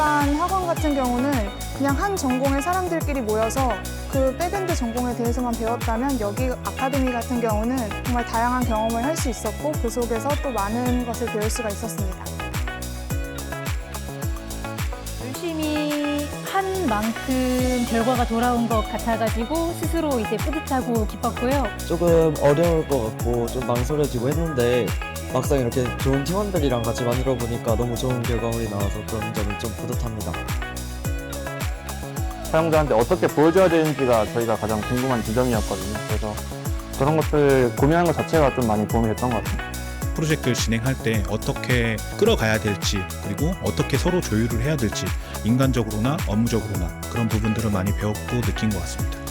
일반 학원 같은 경우는 그냥 한 전공의 사람들끼리 모여서 그 백엔드 전공에 대해서만 배웠다면 여기 아카데미 같은 경우는 정말 다양한 경험을 할 수 있었고 그 속에서 또 많은 것을 배울 수가 있었습니다. 열심히 한 만큼 결과가 돌아온 것 같아가지고 스스로 이제 뿌듯하고 기뻤고요. 조금 어려울 것 같고 좀 망설여지고 했는데 막상 이렇게 좋은 팀원들이랑 같이 만들어 보니까 너무 좋은 결과물이 나와서 그런 점이 좀 뿌듯합니다. 사용자한테 어떻게 보여줘야 되는지가 저희가 가장 궁금한 지점이었거든요. 그래서 그런 것들 고민하는 것 자체가 좀 많이 도움이 됐던 것 같습니다. 프로젝트를 진행할 때 어떻게 끌어가야 될지, 그리고 어떻게 서로 조율을 해야 될지, 인간적으로나 업무적으로나 그런 부분들을 많이 배웠고 느낀 것 같습니다.